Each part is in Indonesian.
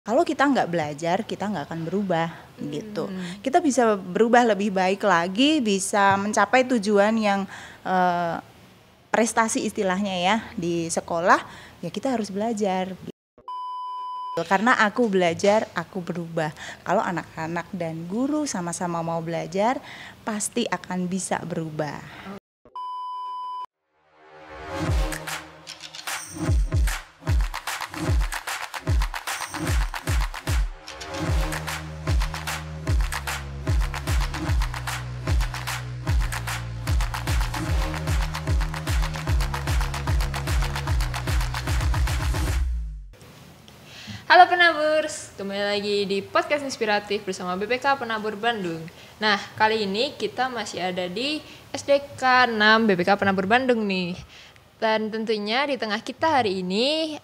Kalau kita nggak belajar, kita nggak akan berubah gitu. Kita bisa berubah lebih baik lagi, bisa mencapai tujuan yang prestasi istilahnya ya di sekolah, ya kita harus belajar. Karena aku belajar, aku berubah. Kalau anak-anak dan guru sama-sama mau belajar, pasti akan bisa berubah. Halo Penaburs, kembali lagi di podcast inspiratif bersama BPK Penabur Bandung. Nah, kali ini kita masih ada di SDK 6 BPK Penabur Bandung nih. Dan tentunya di tengah kita hari ini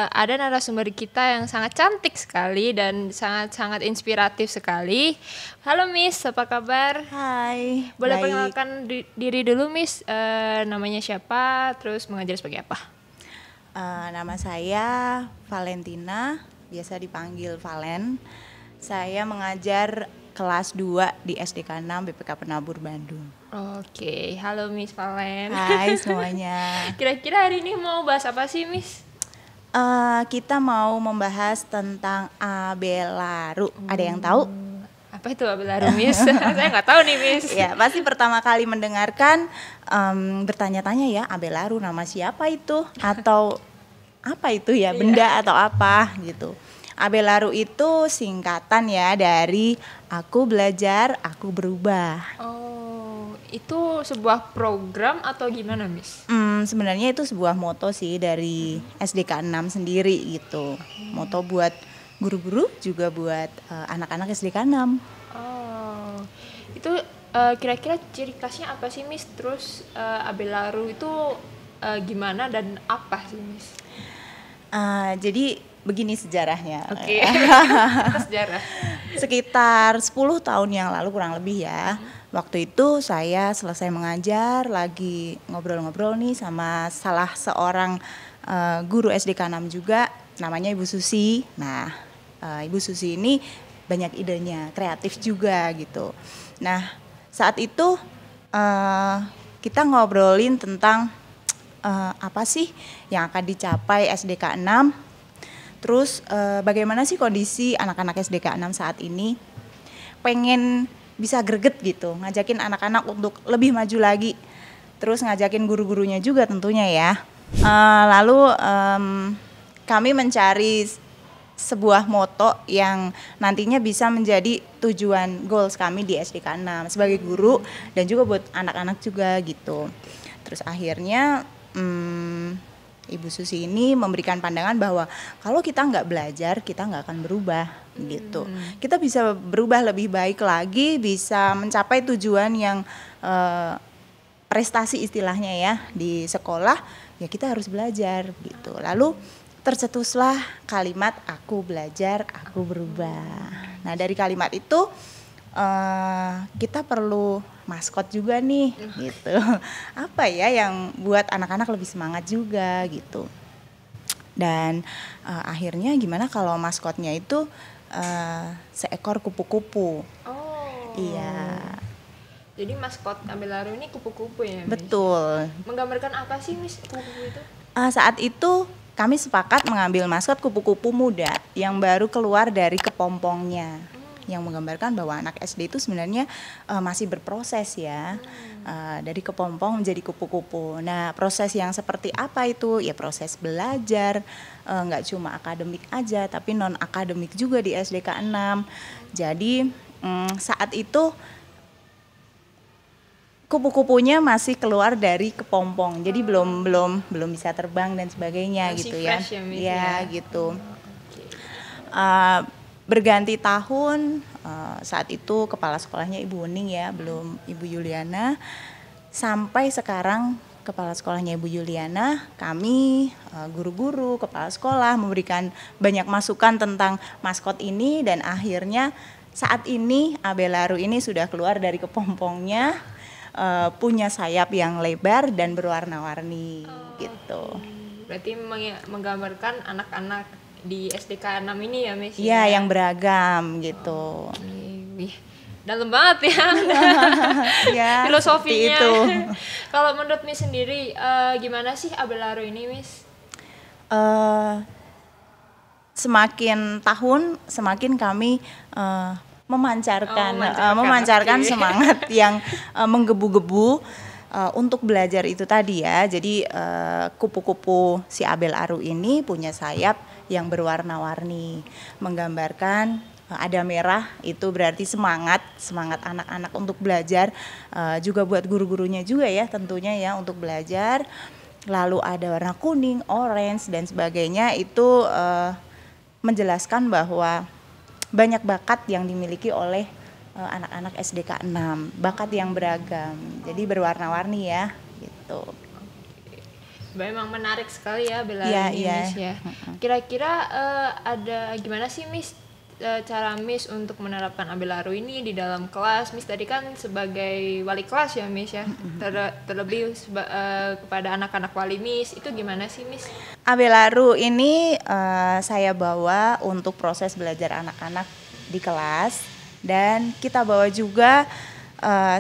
ada narasumber kita yang sangat cantik sekali dan sangat-sangat inspiratif sekali. Halo Miss, apa kabar? Hai, Boleh baik. perkenalkan diri dulu Miss, namanya siapa, terus mengajar sebagai apa? Nama saya Valentina, biasa dipanggil Valen. Saya mengajar kelas 2 di SDK 6 BPK Penabur Bandung. Oke, halo Miss Valen. Hai semuanya. Kira-kira hari ini mau bahas apa sih, Miss? Kita mau membahas tentang Abelaru. Ada yang tahu? Apa itu Abelaru, Miss? Saya nggak tahu nih, Miss. Ya, pasti pertama kali mendengarkan bertanya-tanya ya, Abelaru nama siapa itu? Atau apa itu ya, benda atau apa gitu. Abelaru itu singkatan ya dari aku belajar, aku berubah. Oh, itu sebuah program atau gimana, Miss? Sebenarnya itu sebuah moto sih dari SDK 6 sendiri gitu. Moto buat guru-guru juga buat anak-anak SDK 6. Oh, itu kira-kira ciri khasnya apa sih, Miss? Terus Abelaru itu gimana dan apa sih, Miss? Jadi begini sejarahnya. Oke. Itu sejarah. Sekitar 10 tahun yang lalu kurang lebih ya. Waktu itu saya selesai mengajar, lagi ngobrol-ngobrol nih sama salah seorang guru SDK 6 juga, namanya Ibu Susi. Nah, Ibu Susi ini banyak idenya, kreatif juga gitu. Nah, saat itu kita ngobrolin tentang apa sih yang akan dicapai SDK 6. Terus bagaimana sih kondisi anak-anak SDK 6 saat ini? Pengen bisa greget gitu, ngajakin anak-anak untuk lebih maju lagi. Terus ngajakin guru-gurunya juga tentunya ya. Lalu kami mencari sebuah moto yang nantinya bisa menjadi tujuan goals kami di SDK 6 sebagai guru dan juga buat anak-anak juga gitu. Terus akhirnya Ibu Susi ini memberikan pandangan bahwa kalau kita nggak belajar, kita nggak akan berubah gitu. Kita bisa berubah lebih baik lagi, bisa mencapai tujuan yang prestasi istilahnya ya di sekolah, ya kita harus belajar gitu. Lalu tercetuslah kalimat aku belajar, aku berubah. Nah dari kalimat itu kita perlu maskot juga nih gitu. Apa ya yang buat anak-anak lebih semangat juga gitu. Dan akhirnya gimana kalau maskotnya itu seekor kupu-kupu. Oh. Iya. Jadi maskot Abelaru ini kupu-kupu ya, Miss? Betul. Menggambarkan apa sih, Miss, kupu-kupu itu? Saat itu kami sepakat mengambil maskot kupu-kupu muda yang baru keluar dari kepompongnya. Yang menggambarkan bahwa anak SD itu sebenarnya masih berproses ya, dari kepompong menjadi kupu-kupu. Nah proses yang seperti apa itu? Ya proses belajar, nggak cuma akademik aja tapi non akademik juga di SDK 6. Jadi saat itu kupu-kupunya masih keluar dari kepompong, jadi belum bisa terbang dan sebagainya Masih gitu ya. fresh ya, Miss, Ya ya? gitu. Okay. Berganti tahun, saat itu kepala sekolahnya Ibu Wening ya, belum Ibu Yuliana. Sampai sekarang kepala sekolahnya Ibu Yuliana, kami guru-guru, kepala sekolah memberikan banyak masukan tentang maskot ini dan akhirnya saat ini Abelaru ini sudah keluar dari kepompongnya, punya sayap yang lebar dan berwarna-warni gitu. Berarti menggambarkan anak-anak di SDK 6 ini ya Miss? Iya, yang beragam gitu. Wih, dalam banget ya. Ya, filosofinya. itu. Kalau menurut Miss sendiri, gimana sih Abelaru ini Miss? Semakin tahun semakin kami memancarkan okay. semangat yang menggebu-gebu untuk belajar itu tadi ya. Jadi kupu-kupu si Abelaru ini punya sayap yang berwarna-warni, menggambarkan ada merah, itu berarti semangat anak-anak untuk belajar, juga buat guru-gurunya juga ya tentunya ya untuk belajar. Lalu ada warna kuning, orange dan sebagainya, itu menjelaskan bahwa banyak bakat yang dimiliki oleh anak-anak SDK 6, bakat yang beragam, jadi berwarna-warni ya gitu. Memang menarik sekali ya Abelaru ini Miss ya. Kira-kira ada gimana sih Miss cara Miss untuk menerapkan Abelaru ini di dalam kelas? Miss tadi kan sebagai wali kelas ya Miss ya, terlebih kepada anak-anak wali Miss, itu gimana sih Miss? Abelaru ini saya bawa untuk proses belajar anak-anak di kelas, dan kita bawa juga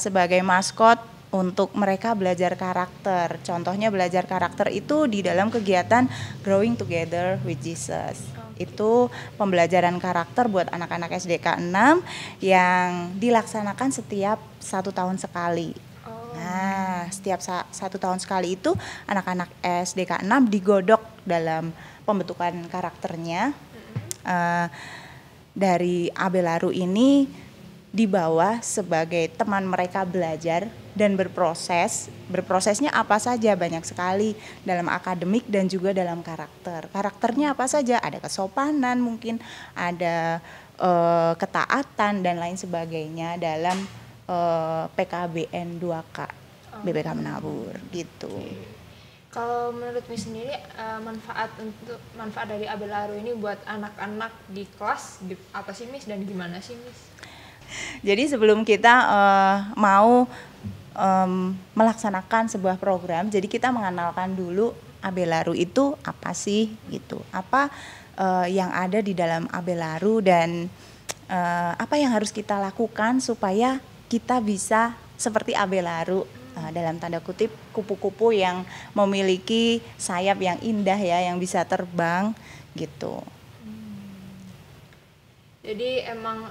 sebagai maskot untuk mereka belajar karakter. Contohnya belajar karakter itu di dalam kegiatan Growing Together with Jesus. Itu pembelajaran karakter buat anak-anak SDK 6 yang dilaksanakan setiap 1 tahun sekali. Nah, setiap 1 tahun sekali itu anak-anak SDK 6 digodok dalam pembentukan karakternya. Dari Abelaru ini dibawa sebagai teman mereka belajar dan berprosesnya apa saja, banyak sekali dalam akademik dan juga dalam karakternya apa saja, ada kesopanan mungkin, ada ketaatan dan lain sebagainya dalam PKBN 2K BPK Penabur gitu. Kalau menurut Miss sendiri manfaat dari Abelaru ini buat anak-anak di kelas apa sih Miss, dan gimana sih Miss? Jadi sebelum kita mau melaksanakan sebuah program, jadi kita mengenalkan dulu Abelaru itu apa sih gitu, apa yang ada di dalam Abelaru, dan apa yang harus kita lakukan supaya kita bisa seperti Abelaru, dalam tanda kutip kupu-kupu yang memiliki sayap yang indah ya, yang bisa terbang gitu. Jadi emang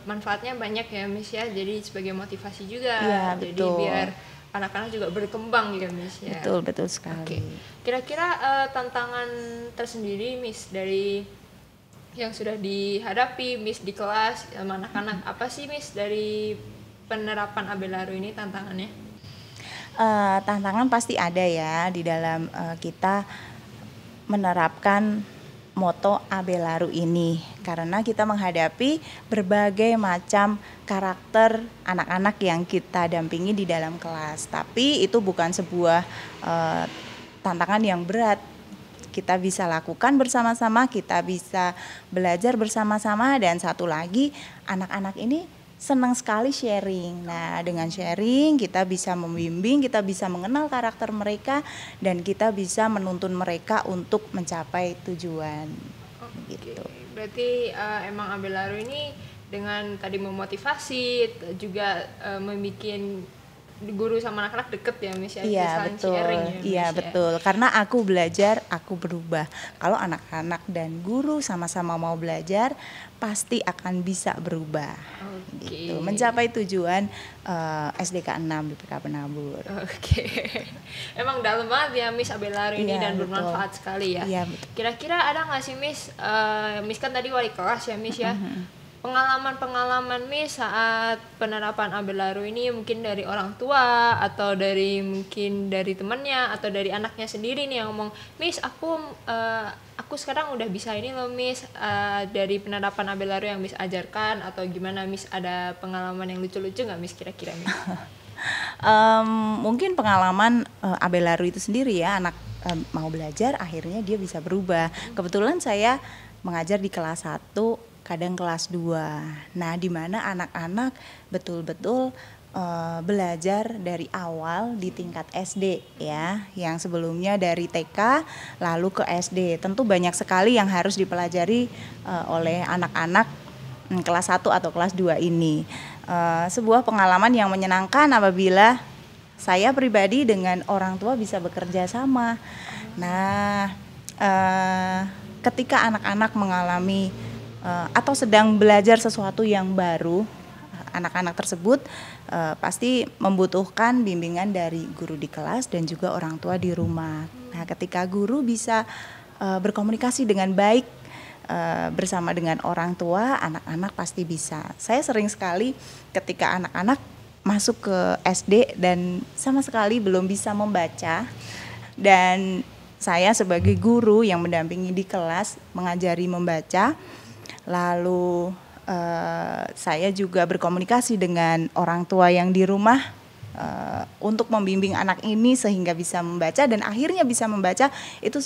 manfaatnya banyak ya Miss ya, jadi sebagai motivasi juga ya, jadi biar anak-anak juga berkembang ya Miss ya. Betul sekali. Kira-kira tantangan tersendiri Miss dari yang sudah dihadapi Miss di kelas sama anak-anak, apa sih Miss dari penerapan Abelaru ini tantangannya? Tantangan pasti ada ya di dalam kita menerapkan moto Abelaru ini, karena kita menghadapi berbagai macam karakter anak-anak yang kita dampingi di dalam kelas. Tapi itu bukan sebuah tantangan yang berat. Kita bisa lakukan bersama-sama, kita bisa belajar bersama-sama, dan satu lagi anak-anak ini senang sekali sharing. Nah, dengan sharing kita bisa membimbing, kita bisa mengenal karakter mereka, dan kita bisa menuntun mereka untuk mencapai tujuan. Gitu. Berarti emang Abelaru ini dengan tadi memotivasi, juga membuat guru sama anak-anak deket ya Miss ya. Iya betul, iya betul. Karena aku belajar, aku berubah. Kalau anak-anak dan guru sama-sama mau belajar, pasti akan bisa berubah. Gitu. Mencapai tujuan SDK 6 BPK Penabur. Emang dalam banget ya Miss Abelaru ini, dan bermanfaat sekali ya. Iya, kira-kira ada nggak sih Miss, Miss kan tadi wali kelas ya Miss ya. Pengalaman Miss saat penerapan Abelaru ini, mungkin dari orang tua atau mungkin dari temannya atau dari anaknya sendiri nih yang ngomong, Miss aku sekarang udah bisa ini loh Miss, dari penerapan Abelaru yang Miss ajarkan, atau gimana Miss, ada pengalaman yang lucu-lucu nggak Miss kira-kira Miss? Mungkin pengalaman Abelaru itu sendiri ya, anak mau belajar akhirnya dia bisa berubah. Kebetulan saya mengajar di kelas 1, kadang kelas 2. Nah, di mana anak-anak betul-betul belajar dari awal di tingkat SD ya, yang sebelumnya dari TK lalu ke SD. Tentu banyak sekali yang harus dipelajari oleh anak-anak kelas 1 atau kelas 2 ini. Sebuah pengalaman yang menyenangkan apabila saya pribadi dengan orang tua bisa bekerja sama. Nah, ketika anak-anak mengalami atau sedang belajar sesuatu yang baru, anak-anak tersebut pasti membutuhkan bimbingan dari guru di kelas dan juga orang tua di rumah. Nah, ketika guru bisa berkomunikasi dengan baik bersama dengan orang tua, anak-anak pasti bisa. Saya sering sekali ketika anak-anak masuk ke SD dan sama sekali belum bisa membaca, dan saya sebagai guru yang mendampingi di kelas mengajari membaca, lalu saya juga berkomunikasi dengan orang tua yang di rumah untuk membimbing anak ini sehingga bisa membaca dan akhirnya bisa membaca. Itu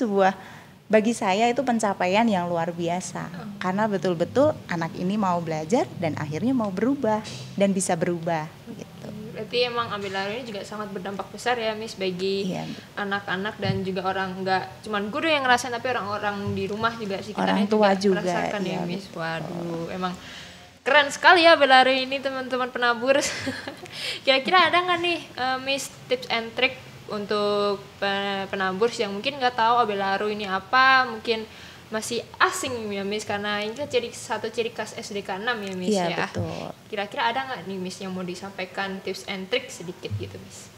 bagi saya itu pencapaian yang luar biasa, karena betul-betul anak ini mau belajar dan akhirnya mau berubah dan bisa berubah gitu. Berarti emang Ambil Laru ini juga sangat berdampak besar ya Miss bagi anak-anak dan juga orang, nggak cuman guru yang ngerasain tapi orang-orang di rumah juga sih, orang tua juga merasakan ya Miss. Waduh, emang keren sekali ya Ambil Laru ini teman-teman penabur. Kira-kira ada nggak nih Miss tips and trick untuk penabur yang mungkin nggak tahu Ambil Laru ini apa, mungkin masih asing ya Miss, karena ini kan satu ciri khas SDK 6 ya Miss ya. Betul. Kira-kira ada nggak nih Miss yang mau disampaikan tips and trick sedikit gitu Miss?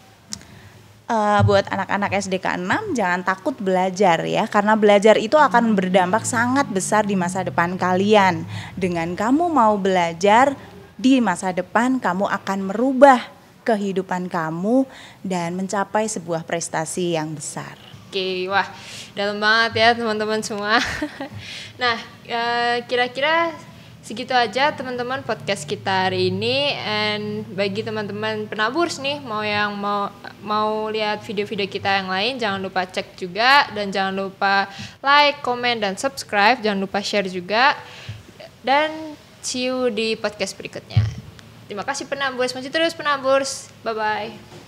Buat anak-anak SDK 6 jangan takut belajar ya, karena belajar itu akan berdampak sangat besar di masa depan kalian. Dengan kamu mau belajar, di masa depan kamu akan merubah kehidupan kamu dan mencapai sebuah prestasi yang besar. Oke, wah dalam banget ya teman-teman semua. Nah, kira-kira segitu aja teman-teman podcast kita hari ini. And bagi teman-teman penaburs nih, mau lihat video-video kita yang lain, jangan lupa cek juga, dan jangan lupa like, comment, dan subscribe. Jangan lupa share juga. Dan see you di podcast berikutnya. Terima kasih penaburs, masih terus penaburs. Bye bye.